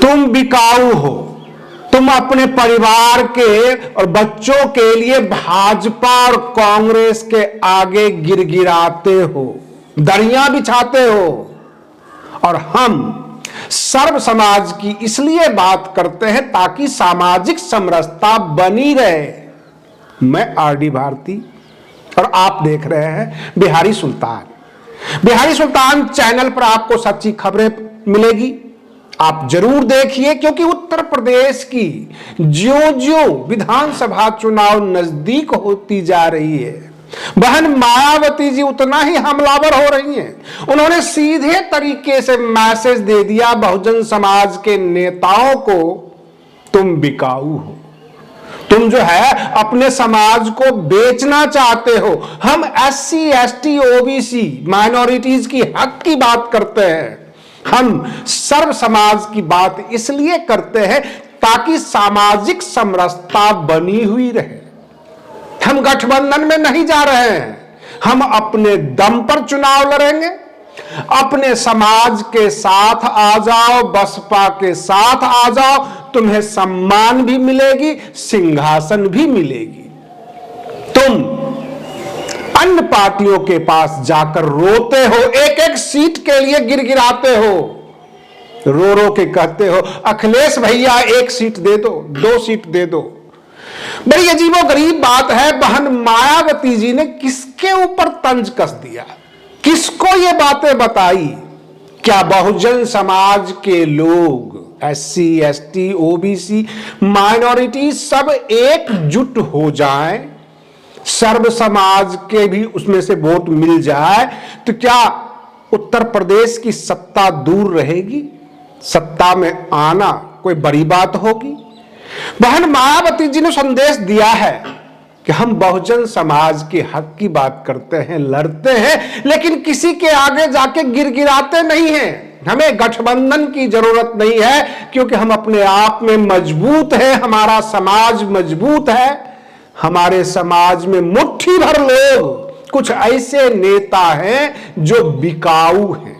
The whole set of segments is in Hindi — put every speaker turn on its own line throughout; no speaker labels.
तुम बिकाऊ हो, तुम अपने परिवार के और बच्चों के लिए भाजपा और कांग्रेस के आगे गिड़गिड़ाते हो, दरियां बिछाते हो। और हम सर्व समाज की इसलिए बात करते हैं ताकि सामाजिक समरसता बनी रहे। मैं आरडी भारती और आप देख रहे हैं बिहारी सुल्तान। बिहारी सुल्तान चैनल पर आपको सच्ची खबरें मिलेगी, आप जरूर देखिए, क्योंकि उत्तर प्रदेश की ज्यों-ज्यों विधानसभा चुनाव नजदीक होती जा रही है, बहन मायावती जी उतना ही हमलावर हो रही हैं। उन्होंने सीधे तरीके से मैसेज दे दिया बहुजन समाज के नेताओं को, तुम बिकाऊ हो, तुम जो है अपने समाज को बेचना चाहते हो। हम SC ST OBC माइनॉरिटीज की हक की बात करते हैं, हम सर्व समाज की बात इसलिए करते हैं ताकि सामाजिक समरसता बनी हुई रहे। हम गठबंधन में नहीं जा रहे हैं, हम अपने दम पर चुनाव लड़ेंगे। अपने समाज के साथ आ जाओ, बसपा के साथ आ जाओ, तुम्हें सम्मान भी मिलेगी, सिंहासन भी मिलेगी। तुम अन्य पार्टियों के पास जाकर रोते हो, एक एक सीट के लिए गिड़गिड़ाते हो, रो रो के कहते हो अखिलेश भैया 1 सीट दे दो, 2 सीट दे दो। बड़ी अजीबोगरीब बात है, बहन मायावती जी ने किसके ऊपर तंज कस दिया, किसको ये बातें बताई? क्या बहुजन समाज के लोग SC ST OBC माइनॉरिटी सब एकजुट हो जाएं, सर्व समाज के भी उसमें से वोट मिल जाए, तो क्या उत्तर प्रदेश की सत्ता दूर रहेगी? सत्ता में आना कोई बड़ी बात होगी? बहन मायावती जी ने संदेश दिया है कि हम बहुजन समाज के हक की बात करते हैं, लड़ते हैं, लेकिन किसी के आगे जाके गिड़गिड़ाते नहीं हैं। हमें गठबंधन की जरूरत नहीं है, क्योंकि हम अपने आप में मजबूत हैं, हमारा समाज मजबूत है। हमारे समाज में मुट्ठी भर लोग, कुछ ऐसे नेता हैं जो बिकाऊ हैं,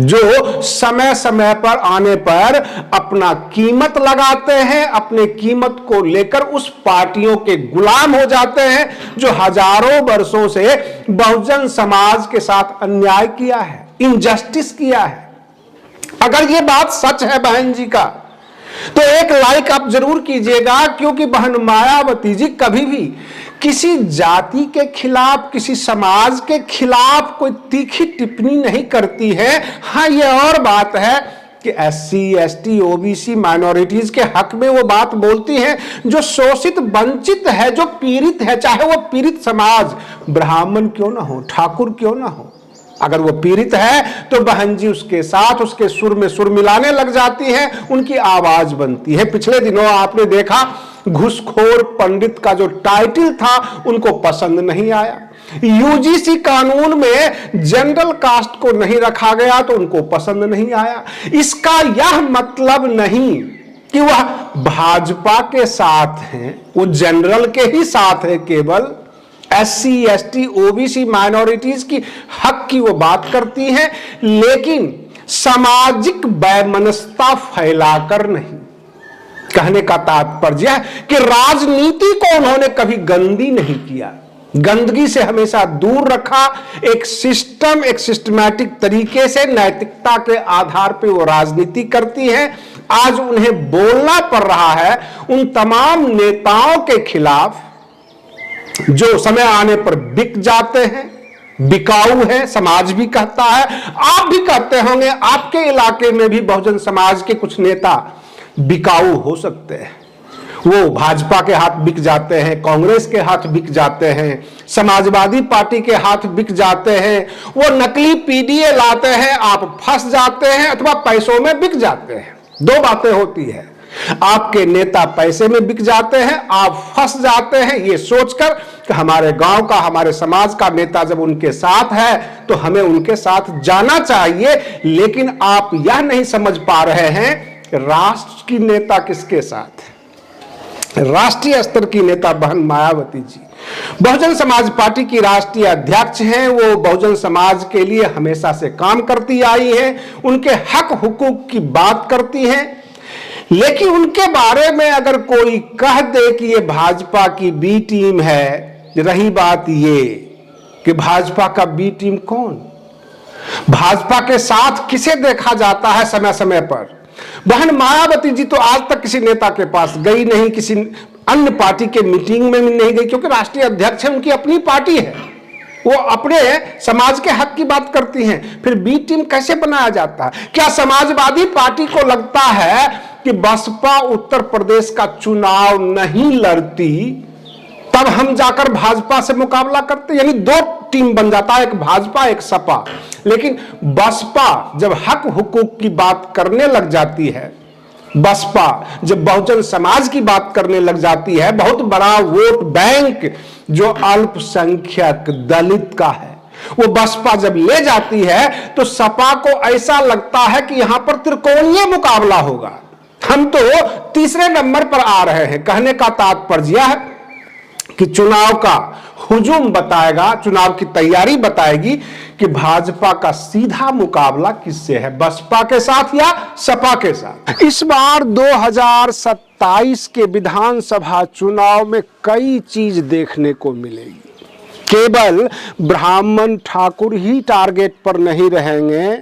जो समय समय पर आने पर अपना कीमत लगाते हैं, अपने कीमत को लेकर उस पार्टियों के गुलाम हो जाते हैं जो हजारों वर्षों से बहुजन समाज के साथ अन्याय किया है, इनजस्टिस किया है। अगर ये बात सच है बहन जी का, तो एक लाइक आप जरूर कीजिएगा, क्योंकि बहन मायावती जी कभी भी किसी जाति के खिलाफ, किसी समाज के खिलाफ कोई तीखी टिप्पणी नहीं करती है। हाँ, ये और बात है कि SC ST OBC माइनॉरिटीज के हक में वो बात बोलती है जो शोषित वंचित है, जो पीड़ित है, चाहे वो पीड़ित समाज ब्राह्मण क्यों ना हो, ठाकुर क्यों ना हो। अगर वो पीड़ित है तो बहन जी उसके साथ, उसके सुर में सुर मिलाने लग जाती है, उनकी आवाज बनती है। पिछले दिनों आपने देखा घूसखोर पंडित का जो टाइटल था उनको पसंद नहीं आया। UGC कानून में जनरल कास्ट को नहीं रखा गया तो उनको पसंद नहीं आया। इसका यह मतलब नहीं कि वह भाजपा के साथ हैं, वो जनरल के ही साथ है, केवल SC ST OBC माइनॉरिटीज की हक की वो बात करती हैं, लेकिन सामाजिक वैमनस्यता फैलाकर नहीं। कहने का तात्पर्य है कि राजनीति को उन्होंने कभी गंदी नहीं किया, गंदगी से हमेशा दूर रखा। एक सिस्टम, एक सिस्टमैटिक तरीके से नैतिकता के आधार पर वो राजनीति करती है। आज उन्हें बोलना पड़ रहा है उन तमाम नेताओं के खिलाफ जो समय आने पर बिक जाते हैं, बिकाऊ है, समाज भी कहता है, आप भी कहते होंगे, आपके इलाके में भी बहुजन समाज के कुछ नेता बिकाऊ हो सकते हैं। वो भाजपा के हाथ बिक जाते हैं, कांग्रेस के हाथ बिक जाते हैं, समाजवादी पार्टी के हाथ बिक जाते हैं, वो नकली PDA लाते हैं, आप फंस जाते हैं, अथवा पैसों में बिक जाते हैं। 2 बातें होती है, आपके नेता पैसे में बिक जाते हैं, आप फंस जाते हैं ये सोचकर कि हमारे गांव का, हमारे समाज का नेता जब उनके साथ है तो हमें उनके साथ जाना चाहिए। लेकिन आप यह नहीं समझ पा रहे हैं कि राष्ट्र की नेता किसके साथ है। राष्ट्रीय स्तर की नेता बहन मायावती जी बहुजन समाज पार्टी की राष्ट्रीय अध्यक्ष हैं। वो बहुजन समाज के लिए हमेशा से काम करती आई हैं, उनके हक हुकूक की बात करती हैं। लेकिन उनके बारे में अगर कोई कह दे कि ये भाजपा की बी टीम है, रही बात ये कि भाजपा का बी टीम कौन, भाजपा के साथ किसे देखा जाता है समय समय पर? बहन मायावती जी तो आज तक किसी नेता के पास गई नहीं, किसी अन्य पार्टी के मीटिंग में भी नहीं गई, क्योंकि राष्ट्रीय अध्यक्ष है, उनकी अपनी पार्टी है, वो अपने समाज के हक की बात करती हैं। फिर बी टीम कैसे बनाया जाता है? क्या समाजवादी पार्टी को लगता है कि बसपा उत्तर प्रदेश का चुनाव नहीं लड़ती तब हम जाकर भाजपा से मुकाबला करते? यानी दो टीम बन जाता है, एक भाजपा एक सपा। लेकिन बसपा जब हक हुकूक की बात करने लग जाती है, बसपा जब बहुजन समाज की बात करने लग जाती है, बहुत बड़ा वोट बैंक जो अल्पसंख्यक दलित का है, वो बसपा जब ले जाती है तो सपा को ऐसा लगता है कि यहां पर त्रिकोणीय मुकाबला होगा, हम तो तीसरे नंबर पर आ रहे हैं। कहने का तात्पर्य है कि चुनाव का हुजूम बताएगा, चुनाव की तैयारी बताएगी कि भाजपा का सीधा मुकाबला किससे है, बसपा के साथ या सपा के साथ। इस बार 2027 के विधानसभा चुनाव में कई चीज देखने को मिलेगी। केवल ब्राह्मण ठाकुर ही टारगेट पर नहीं रहेंगे,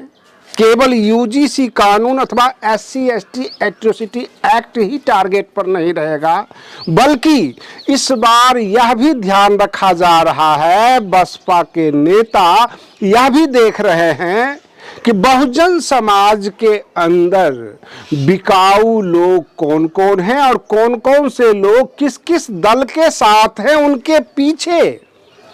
केवल यूजीसी कानून अथवा SC/ST एट्रोसिटी एक्ट ही टारगेट पर नहीं रहेगा, बल्कि इस बार यह भी ध्यान रखा जा रहा है, बसपा के नेता यह भी देख रहे हैं कि बहुजन समाज के अंदर बिकाऊ लोग कौन कौन हैं और कौन कौन से लोग किस किस दल के साथ हैं, उनके पीछे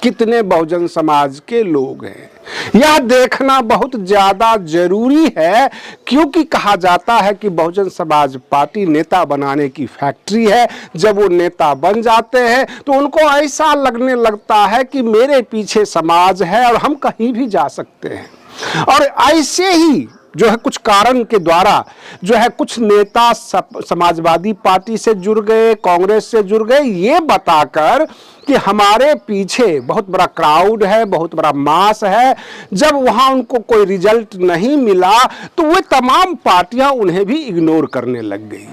कितने बहुजन समाज के लोग हैं। यह देखना बहुत ज्यादा जरूरी है, क्योंकि कहा जाता है कि बहुजन समाज पार्टी नेता बनाने की फैक्ट्री है। जब वो नेता बन जाते हैं तो उनको ऐसा लगने लगता है कि मेरे पीछे समाज है और हम कहीं भी जा सकते हैं। और ऐसे ही जो है कुछ कारण के द्वारा जो है कुछ नेता समाजवादी पार्टी से जुड़ गए, कांग्रेस से जुड़ गए, ये बताकर कि हमारे पीछे बहुत बड़ा क्राउड है, बहुत बड़ा मास है। जब वहां उनको कोई रिजल्ट नहीं मिला तो वे तमाम पार्टियां उन्हें भी इग्नोर करने लग गई।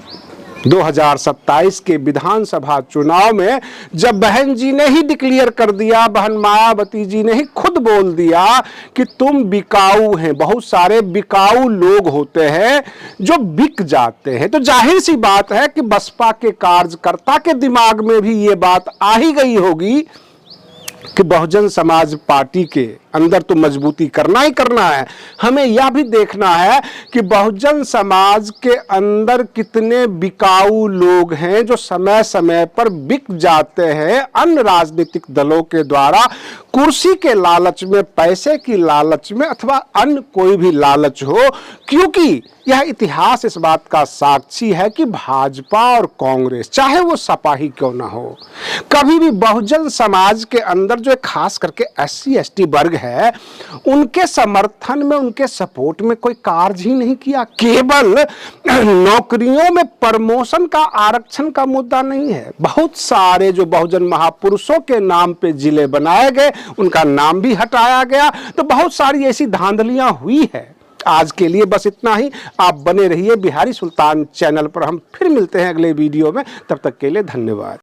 2027 के विधानसभा चुनाव में जब बहन जी ने ही डिक्लेयर कर दिया, बहन मायावती जी ने ही खुद बोल दिया कि तुम बिकाऊ हैं, बहुत सारे बिकाऊ लोग होते हैं जो बिक जाते हैं, तो जाहिर सी बात है कि बसपा के कार्यकर्ता के दिमाग में भी ये बात आ ही गई होगी कि बहुजन समाज पार्टी के अंदर तो मजबूती करना ही करना है। हमें यह भी देखना है कि बहुजन समाज के अंदर कितने बिकाऊ लोग हैं जो समय समय पर बिक जाते हैं अन्य राजनीतिक दलों के द्वारा, कुर्सी के लालच में, पैसे की लालच में, अथवा अन्य कोई भी लालच हो। क्योंकि यह इतिहास इस बात का साक्षी है कि भाजपा और कांग्रेस, चाहे वो सपा ही क्यों ना हो, कभी भी बहुजन समाज के अंदर जो खास करके SC/ST वर्ग है उनके समर्थन में, उनके सपोर्ट में कोई कार्य ही नहीं किया। केवल नौकरियों में प्रमोशन का, आरक्षण का मुद्दा नहीं है, बहुत सारे जो बहुजन महापुरुषों के नाम पे जिले बनाए गए, उनका नाम भी हटाया गया। तो बहुत सारी ऐसी धांधलियां हुई है। आज के लिए बस इतना ही। आप बने रहिए बिहारी सुल्तान चैनल पर। हम फिर मिलते हैं अगले वीडियो में, तब तक के लिए धन्यवाद।